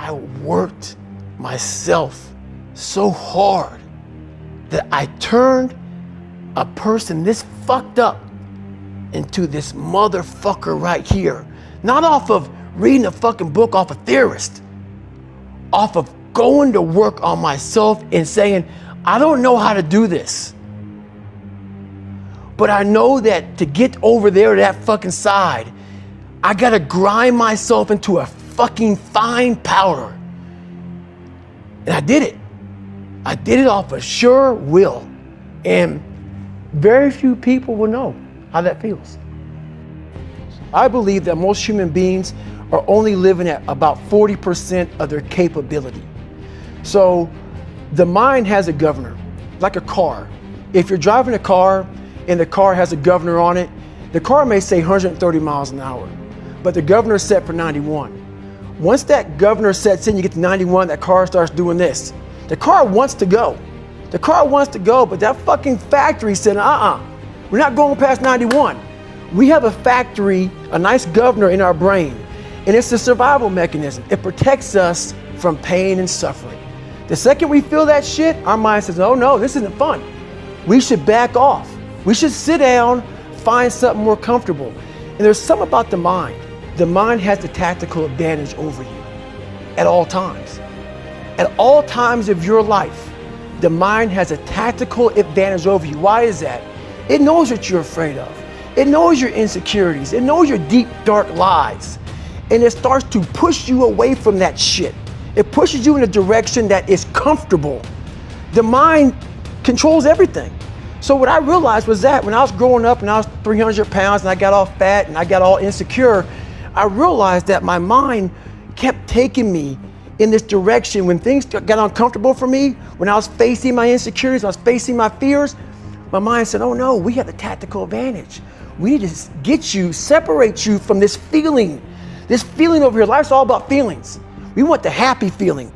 I worked myself so hard that I turned a person this fucked up into this motherfucker right here. Not off of reading a fucking book off a theorist, off of going to work on myself and saying, I don't know how to do this, but I know that to get over there to that fucking side, I gotta grind myself into a fucking fine powder. And I did it. I did it off of sure will. And very few people will know how that feels. I believe that most human beings are only living at about 40% of their capability. So the mind has a governor, like a car. If you're driving a car and the car has a governor on it, the car may say 130 miles an hour, but the governor is set for 91. Once that governor sets in, you get to 91, that car starts doing this. The car wants to go. The car wants to go, but that fucking factory said, we're not going past 91. We have a factory, a nice governor in our brain, and it's a survival mechanism. It protects us from pain and suffering. The second we feel that shit, our mind says, oh no, this isn't fun. We should back off. We should sit down, find something more comfortable. And there's something about the mind. The mind has the tactical advantage over you at all times. At all times of your life, the mind has a tactical advantage over you. Why is that? It knows what you're afraid of. It knows your insecurities. It knows your deep, dark lies. And it starts to push you away from that shit. It pushes you in a direction that is comfortable. The mind controls everything. So what I realized was that when I was growing up and I was 300 pounds and I got all fat and I got all insecure, I realized that my mind kept taking me in this direction. When things got uncomfortable for me, when I was facing my insecurities, when I was facing my fears, my mind said, oh no, we have the tactical advantage. We need to get you, separate you from this feeling over here. Life's all about feelings. We want the happy feeling.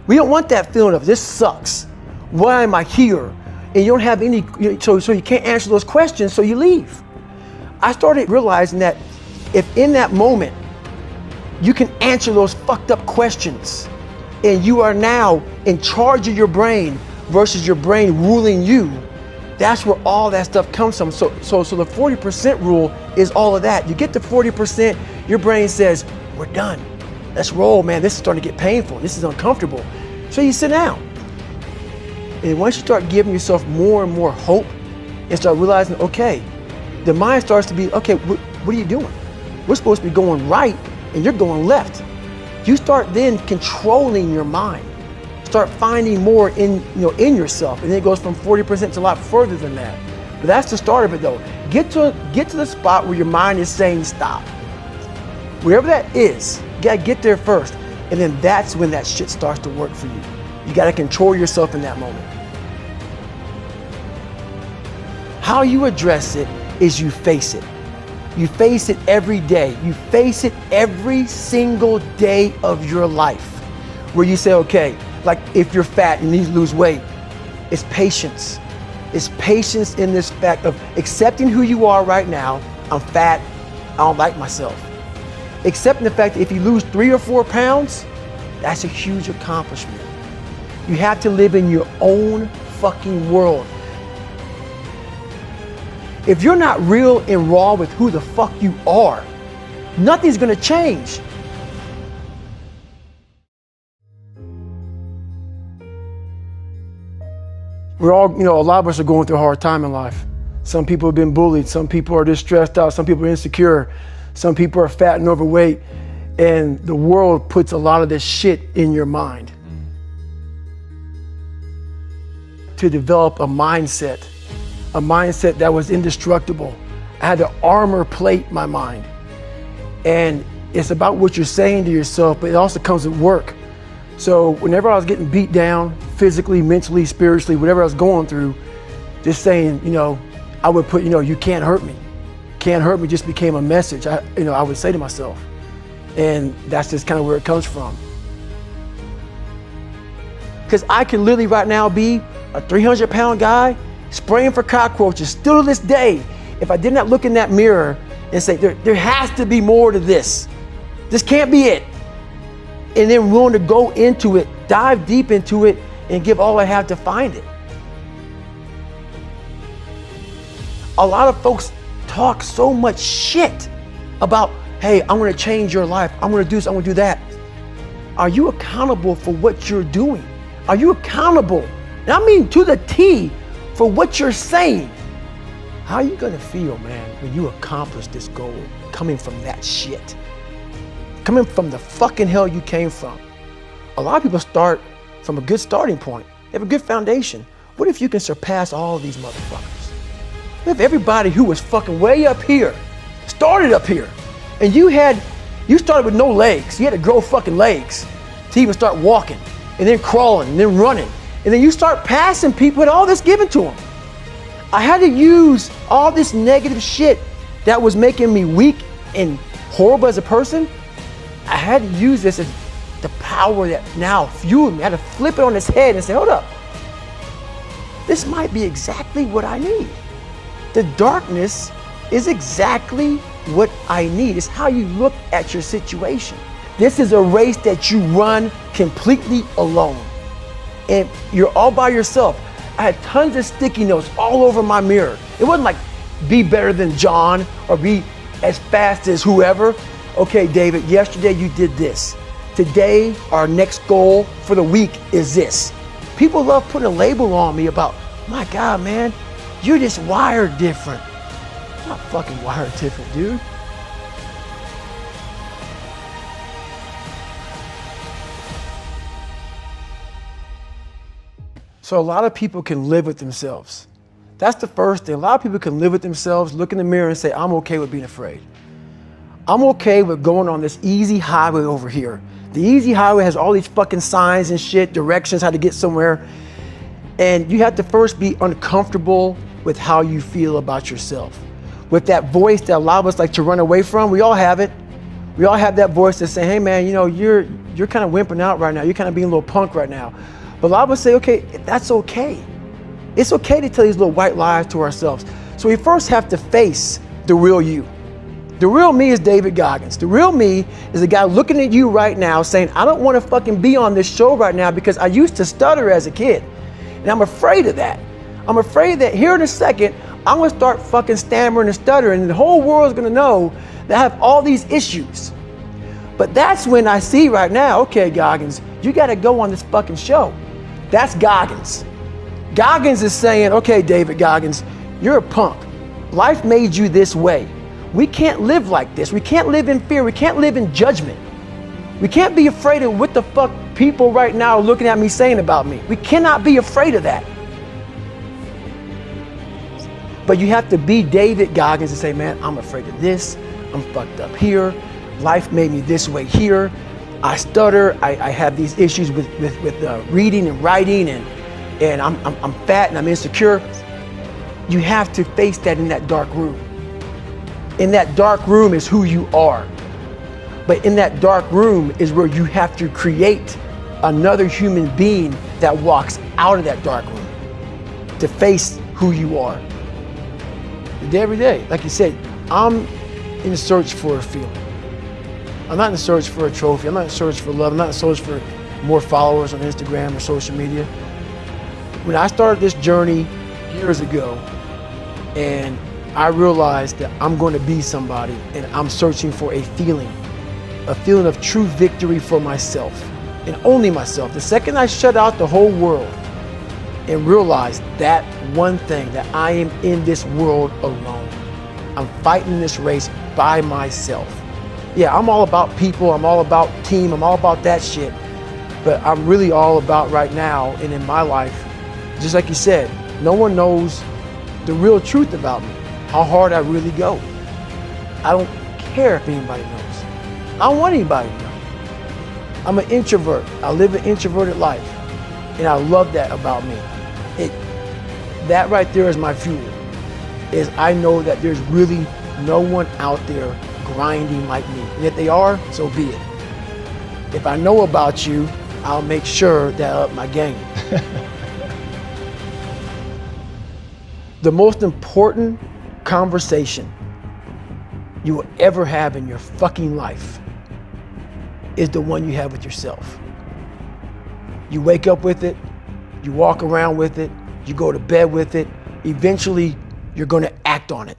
We don't want that feeling of this sucks. Why am I here? And you don't have any, so you can't answer those questions, so you leave. I started realizing that if in that moment you can answer those fucked up questions and you are now in charge of your brain versus your brain ruling you, that's where all that stuff comes from. So the 40% rule is all of that. You get to 40%, your brain says, we're done. Let's roll, man. This is starting to get painful. This is uncomfortable. So you sit down. And once you start giving yourself more and more hope and start realizing, okay, the mind starts to be, okay, what are you doing? We're supposed to be going right and you're going left. You start then controlling your mind. Start finding more in yourself, and then it goes from 40% to a lot further than that. But that's the start of it though. Get to the spot where your mind is saying stop. Wherever that is, you gotta get there first, and then that's when that shit starts to work for you. You gotta control yourself in that moment. How you address it is you face it. You face it every day. You face it every single day of your life, where you say, okay, like if you're fat and you need to lose weight, it's patience. It's patience in this fact of accepting who you are right now. I'm fat, I don't like myself. Accepting the fact that if you lose 3 or 4 pounds, that's a huge accomplishment. You have to live in your own fucking world. If you're not real and raw with who the fuck you are, nothing's gonna change. We're all, a lot of us are going through a hard time in life. Some people have been bullied. Some people are just stressed out. Some people are insecure. Some people are fat and overweight. And the world puts a lot of this shit in your mind. To develop a mindset that was indestructible. I had to armor plate my mind. And it's about what you're saying to yourself, but it also comes with work. So whenever I was getting beat down, physically, mentally, spiritually, whatever I was going through, just saying, I would put, you can't hurt me. Can't hurt me just became a message, I would say to myself. And that's just kind of where it comes from. Because I could literally right now be a 300-pound guy spraying for cockroaches still to this day if I did not look in that mirror and say, there has to be more to this. This can't be it. and then willing to go into it, dive deep into it, and give all I have to find it. A lot of folks talk so much shit about, hey, I'm gonna change your life, I'm gonna do this, I'm gonna do that. Are you accountable for what you're doing? Are you accountable, and I mean to the T, for what you're saying? How are you gonna feel, man, when you accomplish this goal coming from that shit? Coming from the fucking hell you came from. A lot of people start from a good starting point. They have a good foundation. What if you can surpass all of these motherfuckers? What if everybody who was fucking way up here started up here, and you started with no legs. You had to grow fucking legs to even start walking, and then crawling, and then running. And then you start passing people with all this given to them. I had to use all this negative shit that was making me weak and horrible as a person. I had to use this as the power that now fueled me. I had to flip it on its head and say, hold up. This might be exactly what I need. The darkness is exactly what I need. It's how you look at your situation. This is a race that you run completely alone. And you're all by yourself. I had tons of sticky notes all over my mirror. It wasn't like be better than John or be as fast as whoever. Okay, David, yesterday you did this. Today, our next goal for the week is this. People love putting a label on me about, my God, man, you're just wired different. I'm not fucking wired different, dude. So a lot of people can live with themselves. That's the first thing. A lot of people can live with themselves, look in the mirror and say, I'm okay with being afraid. I'm okay with going on this easy highway over here. The easy highway has all these fucking signs and shit, directions, how to get somewhere. And you have to first be uncomfortable with how you feel about yourself. With that voice that a lot of us like to run away from, we all have it. We all have that voice that's saying, hey man, you know, you're kind of wimping out right now. You're kind of being a little punk right now. But a lot of us say, okay, that's okay. It's okay to tell these little white lies to ourselves. So we first have to face the real you. The real me is David Goggins. The real me is a guy looking at you right now saying, I don't want to fucking be on this show right now because I used to stutter as a kid. And I'm afraid of that. I'm afraid that here in a second, I'm going to start fucking stammering and stuttering and the whole world's going to know that I have all these issues. But that's when I see right now, okay, Goggins, you got to go on this fucking show. That's Goggins. Goggins is saying, okay, David Goggins, you're a punk. Life made you this way. We can't live like this. We can't live in fear. We can't live in judgment. We can't be afraid of what the fuck people right now are looking at me saying about me. We cannot be afraid of that. But you have to be David Goggins and say, man, I'm afraid of this. I'm fucked up here. Life made me this way here. I stutter. I have these issues with reading and writing, and I'm fat and I'm insecure. You have to face that in that dark room. In that dark room is who you are. But in that dark room is where you have to create another human being that walks out of that dark room to face who you are. Every day, like you said, I'm in search for a feeling. I'm not in search for a trophy. I'm not in search for love. I'm not in search for more followers on Instagram or social media. When I started this journey years ago, and I realized that I'm going to be somebody, and I'm searching for a feeling of true victory for myself, and only myself. The second I shut out the whole world and realized that one thing, that I am in this world alone. I'm fighting this race by myself. Yeah, I'm all about people, I'm all about team, I'm all about that shit. But I'm really all about right now and in my life, just like you said, no one knows the real truth about me, how hard I really go. I don't care if anybody knows. I don't want anybody to know. I'm an introvert. I live an introverted life. And I love that about me. That right there is my fuel. Is I know that there's really no one out there grinding like me. And if they are, so be it. If I know about you, I'll make sure that I up my game. The most important conversation you will ever have in your fucking life is the one you have with yourself. You wake up with it, you walk around with it, you go to bed with it. Eventually, you're going to act on it.